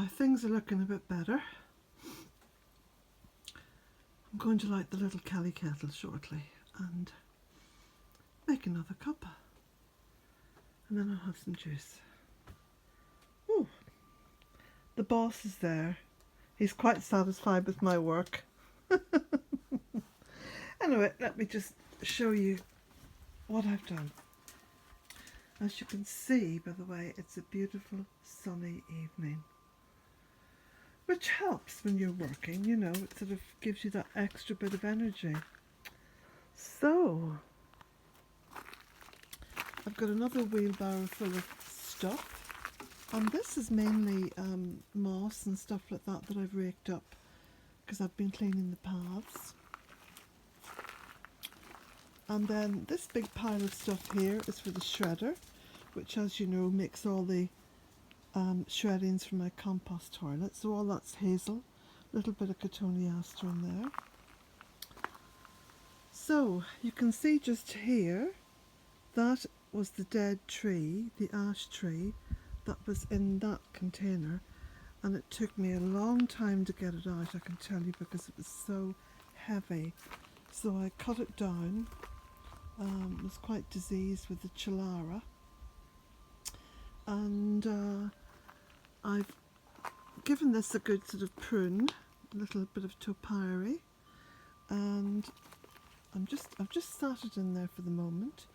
things are looking a bit better. I'm going to light the little Kelly kettle shortly and make another cup, and then I'll have some juice. Ooh, the boss is there. He's quite satisfied with my work. Anyway, let me just show you what I've done. As you can see, by the way, it's a beautiful sunny evening, which helps when you're working, you know, it sort of gives you that extra bit of energy. So, I've got another wheelbarrow full of stuff, and this is mainly moss and stuff like that that I've raked up because I've been cleaning the paths. And then this big pile of stuff here is for the shredder, which, as you know, makes all the shreddings for my compost toilet. So all that's hazel, a little bit of cotoneaster in there. So you can see just here, that was the dead tree, the ash tree, that was in that container. And it took me a long time to get it out, I can tell you, because it was so heavy. So I cut it down. Was quite diseased with the Chilara, and I've given this a good sort of prune, a little bit of topiary, and I've just sat it in there for the moment.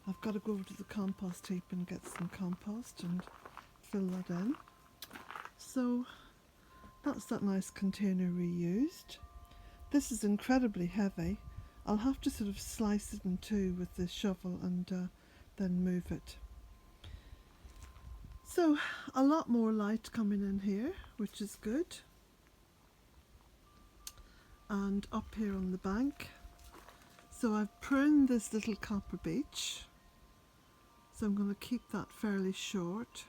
I've got to go over to the compost heap and get some compost and fill that in. So that's that nice container reused. This is incredibly heavy. I'll have to sort of slice it in two with the shovel and then move it. So a lot more light coming in here, which is good. And up here on the bank. So I've pruned this little copper beech. So I'm going to keep that fairly short.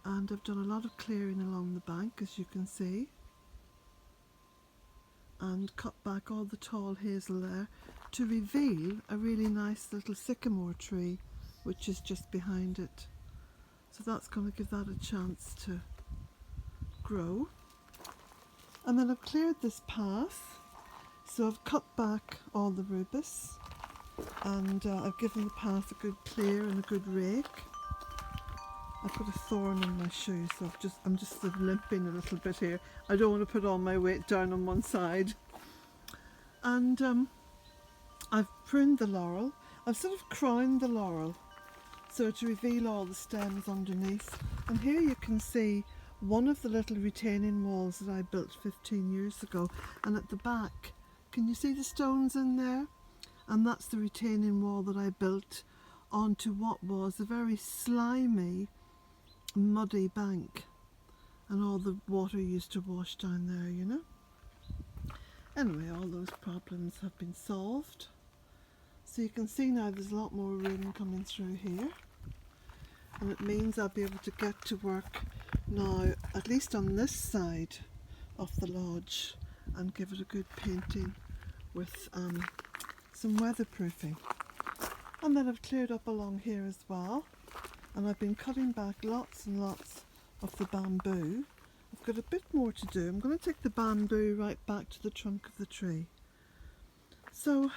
And I've done a lot of clearing along the bank, as you can see. And cut back all the tall hazel there to reveal a really nice little sycamore tree which is just behind it. So that's going to give that a chance to grow. And then I've cleared this path, so I've cut back all the rubus and I've given the path a good clear and a good rake. I've got a thorn in my shoe, so I'm just sort of limping a little bit here. I don't want to put all my weight down on one side. And I've pruned the laurel. I've sort of crowned the laurel so to reveal all the stems underneath. And here you can see one of the little retaining walls that I built 15 years ago. And at the back, can you see the stones in there? And that's the retaining wall that I built onto what was a very slimy, muddy bank, and all the water used to wash down there, you know. Anyway, all those problems have been solved, so you can see now there's a lot more room coming through here, and it means I'll be able to get to work now, at least on this side of the lodge, and give it a good painting with some weatherproofing. And then I've cleared up along here as well. And I've been cutting back lots and lots of the bamboo. I've got a bit more to do. I'm going to take the bamboo right back to the trunk of the tree. So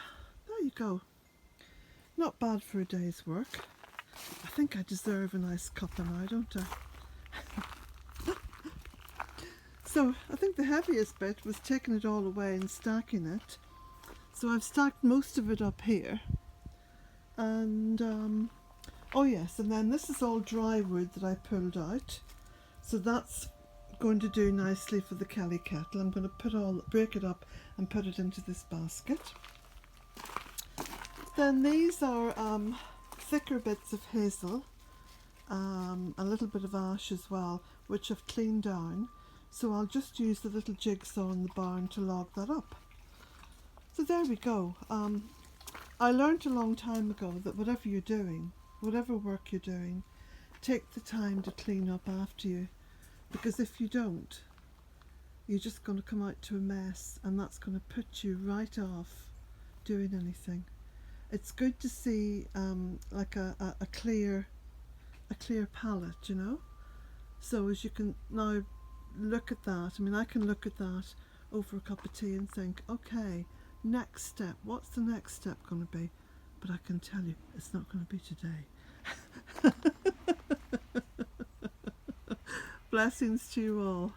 there you go. Not bad for a day's work. I think I deserve a nice cuppa now, don't I? So I think the heaviest bit was taking it all away and stacking it. So I've stacked most of it up here. And oh yes, and then this is all dry wood that I pulled out, so that's going to do nicely for the Kelly kettle. I'm going to break it up and put it into this basket. Then these are thicker bits of hazel, a little bit of ash as well, which I've cleaned down, so I'll just use the little jigsaw in the barn to log that up. So there we go. I learned a long time ago that whatever you're doing, whatever work you're doing, take the time to clean up after you, because if you don't, you're just going to come out to a mess, and that's going to put you right off doing anything. It's good to see like a clear palette, you know. So as you can now look at that. I mean, I can look at that over a cup of tea and think, okay, next step, what's the next step going to be? But I can tell you, it's not going to be today. Blessings to you all.